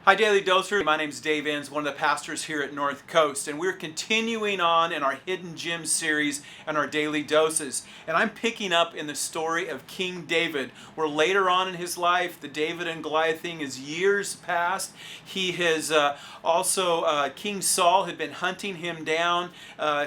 Hi, Daily Doser. My name is Dave Enns, one of the pastors here at North Coast, and we're continuing on in our Hidden Gems series and our Daily Doses. And I'm picking up in the story of King David, where later on in his life, the David and Goliath thing is years past. He has King Saul had been hunting him down.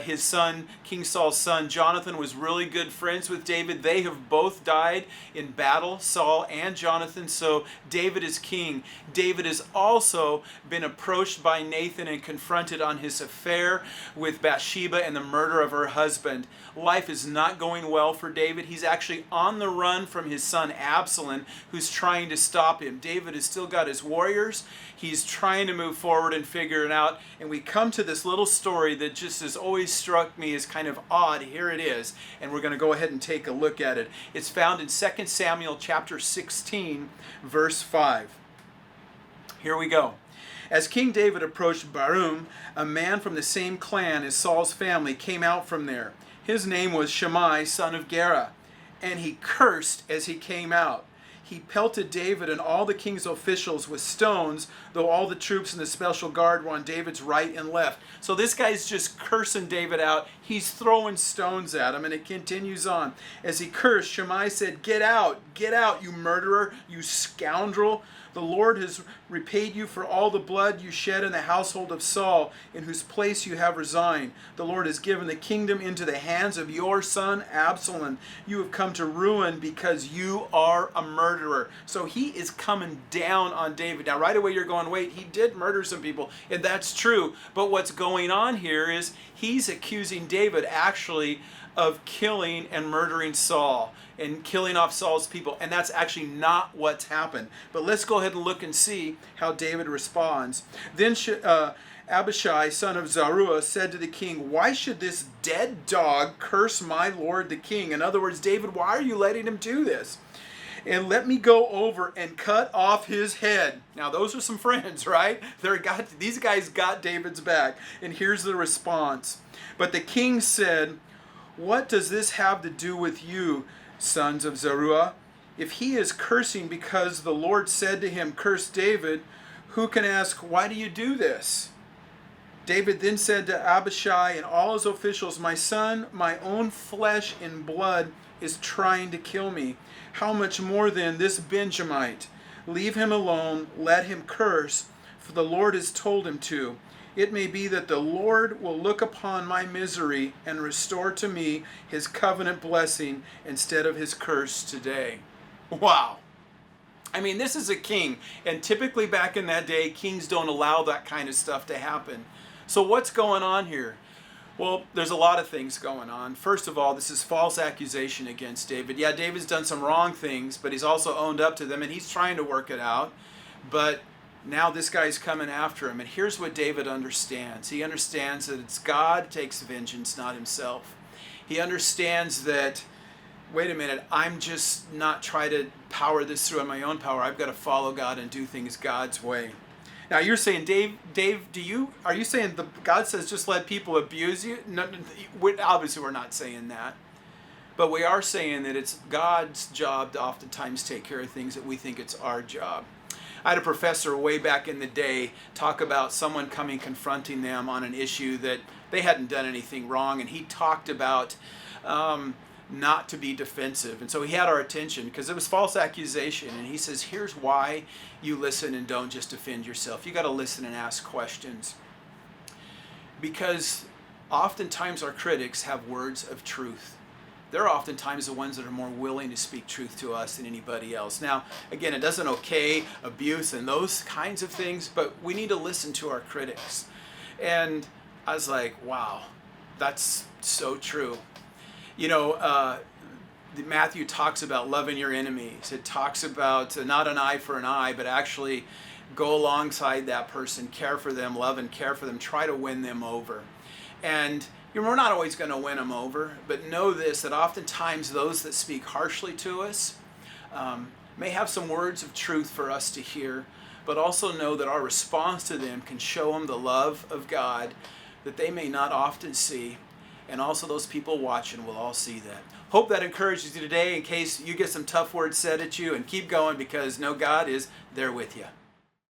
His son, King Saul's son, Jonathan, was really good friends with David. They have both died in battle, Saul and Jonathan, so David is king. David is also been approached by Nathan and confronted on his affair with Bathsheba and the murder of her husband. Life is not going well for David. He's actually on the run from his son Absalom, who's trying to stop him. David has still got his warriors. He's trying to move forward and figure it out. And we come to this little story that just has always struck me as kind of odd. Here it is. And we're going to go ahead and take a look at it. It's found in 2 Samuel chapter 16, verse 5. Here we go. As King David approached Barum, a man from the same clan as Saul's family came out from there. His name was Shimei, son of Gera, and he cursed as he came out. He pelted David and all the king's officials with stones, though all the troops in the special guard were on David's right and left. So this guy's just cursing David out. He's throwing stones at him, and it continues on. As he cursed, Shimei said, get out, you murderer, you scoundrel. The Lord has repaid you for all the blood you shed in the household of Saul, in whose place you have resigned. The Lord has given the kingdom into the hands of your son Absalom. You have come to ruin because you are a murderer. So he is coming down on David. Now right away you're going, wait, he did murder some people, and that's true. But what's going on here is he's accusing David actually of killing and murdering Saul and killing off Saul's people. And that's actually not what's happened. But let's go ahead and look and see how David responds. Then Abishai, son of Zeruiah, said to the king, why should this dead dog curse my lord the king? In other words, David, why are you letting him do this? And let me go over and cut off his head. Now those are some friends, right? These guys got David's back. And here's the response. But the king said, what does this have to do with you, sons of Zeruiah? If he is cursing because the Lord said to him, curse David, who can ask, why do you do this? David then said to Abishai and all his officials, my son, my own flesh and blood is trying to kill me. How much more then this Benjamite? Leave him alone, let him curse, for the Lord has told him to. It may be that the Lord will look upon my misery and restore to me his covenant blessing instead of his curse today. Wow. I mean, this is a king, and typically back in that day, kings don't allow that kind of stuff to happen. So what's going on here? Well, there's a lot of things going on. First of all, this is false accusation against David. Yeah, David's done some wrong things, but he's also owned up to them, and he's trying to work it out. But now this guy's coming after him, and here's what David understands. He understands that it's God who takes vengeance, not himself. He understands that, wait a minute, I'm just not trying to power this through on my own power. I've got to follow God and do things God's way. Now you're saying, Dave, are you saying God says just let people abuse you? No, obviously we're not saying that. But we are saying that it's God's job to oftentimes take care of things that we think it's our job. I had a professor way back in the day talk about someone confronting them on an issue that they hadn't done anything wrong, and he talked about not to be defensive. And so he had our attention because it was false accusation, and he says, here's why you listen and don't just defend yourself. You got to listen and ask questions. Because oftentimes our critics have words of truth. They're oftentimes the ones that are more willing to speak truth to us than anybody else. Now, again, it doesn't okay abuse and those kinds of things, but we need to listen to our critics. And I was like, wow, that's so true. You know, Matthew talks about loving your enemies. It talks about not an eye for an eye, but actually go alongside that person, care for them, love and care for them, try to win them over. And we're not always going to win them over, but know this, that oftentimes those that speak harshly to us may have some words of truth for us to hear, but also know that our response to them can show them the love of God that they may not often see, and also those people watching will all see that. Hope that encourages you today in case you get some tough words said at you, and keep going because know God is there with you.